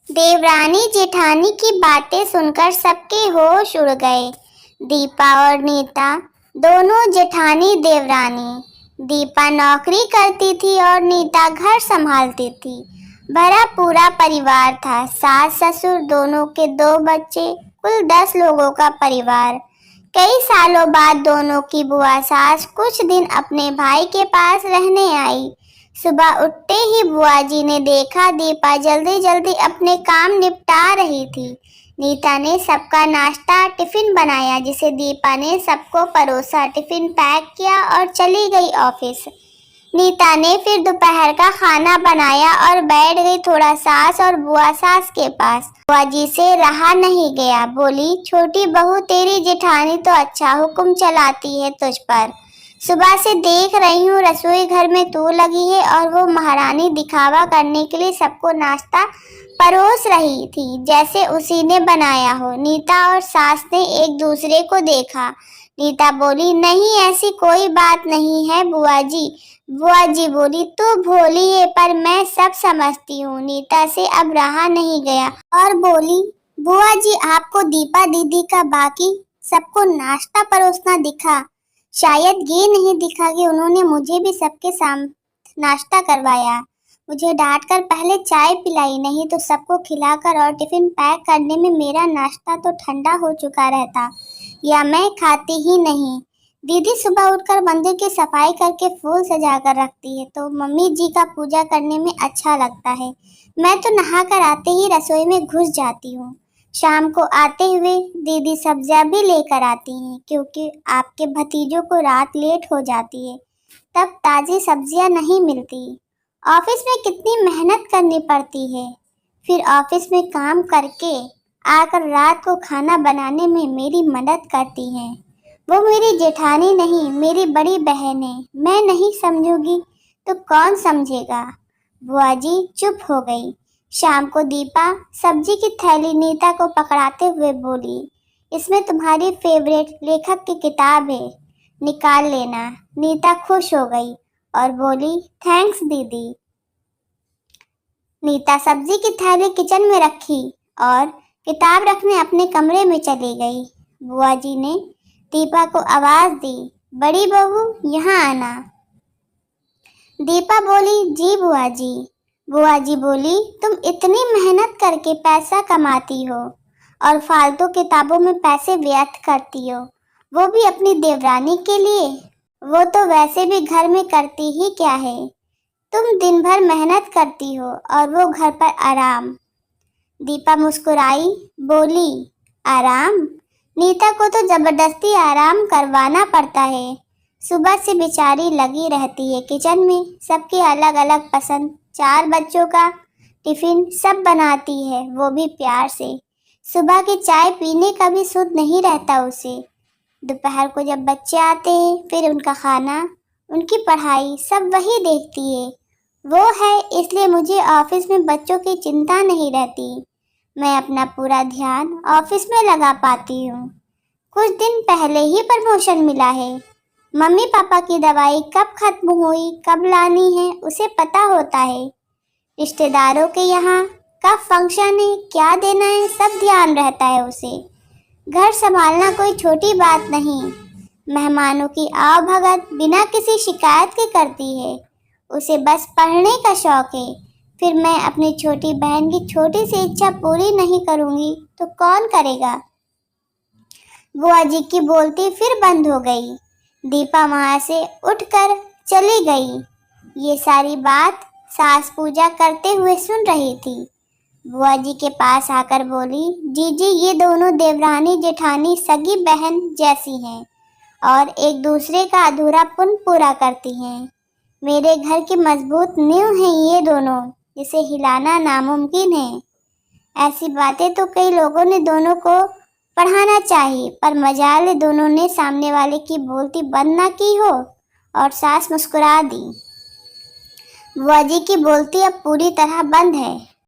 देवरानी जेठानी की बातें सुनकर सबके होश उड़ गए। दीपा और नीता दोनों जेठानी देवरानी। दीपा नौकरी करती थी और नीता घर संभालती थी। भरा पूरा परिवार था, सास ससुर दोनों के 2 बच्चे, कुल 10 लोगों का परिवार। कई सालों बाद दोनों की बुआ सास कुछ दिन अपने भाई के पास रहने आई। सुबह उठते ही बुआ जी ने देखा दीपा जल्दी जल्दी अपने काम निपटा रही थी। नीता ने सबका नाश्ता टिफिन बनाया जिसे दीपा ने सबको परोसा, टिफिन पैक किया और चली गई ऑफिस। नीता ने फिर दोपहर का खाना बनाया और बैठ गई थोड़ा सास और बुआ सास के पास। बुआ जी से रहा नहीं गया, बोली, छोटी बहू तेरी जेठानी तो अच्छा हुक्म चलाती है तुझ पर। सुबह से देख रही हूँ रसोई घर में तू लगी है और वो महारानी दिखावा करने के लिए सबको नाश्ता परोस रही थी जैसे उसी ने बनाया हो। नीता और सास ने एक दूसरे को देखा। नीता बोली, नहीं ऐसी कोई बात नहीं है बुआ जी। बुआ जी बोली, तू भोली है पर मैं सब समझती हूँ। नीता से अब रहा नहीं गया और बोली, बुआ जी आपको दीपा दीदी का बाकी सबको नाश्ता परोसना दिखा, शायद ये नहीं दिखा कि उन्होंने मुझे भी सबके सामने नाश्ता करवाया, मुझे डांट कर पहले चाय पिलाई, नहीं तो सबको खिलाकर और टिफिन पैक करने में मेरा नाश्ता तो ठंडा हो चुका रहता या मैं खाती ही नहीं। दीदी सुबह उठकर मंदिर की सफाई करके फूल सजा कर रखती है तो मम्मी जी का पूजा करने में अच्छा लगता है। मैं तो नहा कर आते ही रसोई में घुस जाती हूँ। शाम को आते हुए दीदी सब्जियां भी लेकर आती हैं क्योंकि आपके भतीजों को रात लेट हो जाती है, तब ताज़ी सब्जियां नहीं मिलती। ऑफिस में कितनी मेहनत करनी पड़ती है, फिर ऑफिस में काम करके आकर रात को खाना बनाने में मेरी मदद करती हैं। वो मेरी जेठानी नहीं, मेरी बड़ी बहन है। मैं नहीं समझूंगी तो कौन समझेगा। बुआ जी चुप हो गई। शाम को दीपा सब्जी की थैली नीता को पकड़ाते हुए बोली, इसमें तुम्हारी फेवरेट लेखक की किताब है, निकाल लेना। नीता खुश हो गई और बोली, थैंक्स दीदी। नीता सब्जी की थैली किचन में रखी और किताब रखने अपने कमरे में चली गई। बुआ जी ने दीपा को आवाज दी, बड़ी बहू यहाँ आना। दीपा बोली, जी बुआ जी। बुआ जी बोली, तुम इतनी मेहनत करके पैसा कमाती हो और फालतू किताबों में पैसे व्यर्थ करती हो, वो भी अपनी देवरानी के लिए। वो तो वैसे भी घर में करती ही क्या है, तुम दिन भर मेहनत करती हो और वो घर पर आराम। दीपा मुस्कुराई, बोली, आराम? नीता को तो जबरदस्ती आराम करवाना पड़ता है। सुबह से बेचारी लगी रहती है किचन में, सबके अलग अलग पसंद, 4 बच्चों का टिफिन सब बनाती है, वो भी प्यार से। सुबह की चाय पीने का भी सुध नहीं रहता उसे। दोपहर को जब बच्चे आते हैं फिर उनका खाना, उनकी पढ़ाई सब वही देखती है। वो है इसलिए मुझे ऑफिस में बच्चों की चिंता नहीं रहती। मैं अपना पूरा ध्यान ऑफिस में लगा पाती हूँ। कुछ दिन पहले ही प्रमोशन मिला है। मम्मी पापा की दवाई कब खत्म हुई, कब लानी है, उसे पता होता है। रिश्तेदारों के यहाँ कब फंक्शन है, क्या देना है, सब ध्यान रहता है उसे। घर संभालना कोई छोटी बात नहीं। मेहमानों की आवभगत बिना किसी शिकायत के करती है। उसे बस पढ़ने का शौक है। फिर मैं अपनी छोटी बहन की छोटी सी इच्छा पूरी नहीं करूँगी तो कौन करेगा। बुआ जी की बोलती फिर बंद हो गई। दीपा वहाँ से उठकर चली गई। ये सारी बात सास पूजा करते हुए सुन रही थी। बुआ जी के पास आकर बोली, जीजी ये दोनों देवरानी जेठानी सगी बहन जैसी हैं और एक दूसरे का अधूरापन पूरा करती हैं। मेरे घर की मजबूत नींव हैं ये दोनों, जिसे हिलाना नामुमकिन है। ऐसी बातें तो कई लोगों ने दोनों को पढ़ाना चाहिए, पर मजाल दोनों ने सामने वाले की बोलती बंद ना की हो। और सास मुस्कुरा दी। बुआ जी की बोलती अब पूरी तरह बंद है।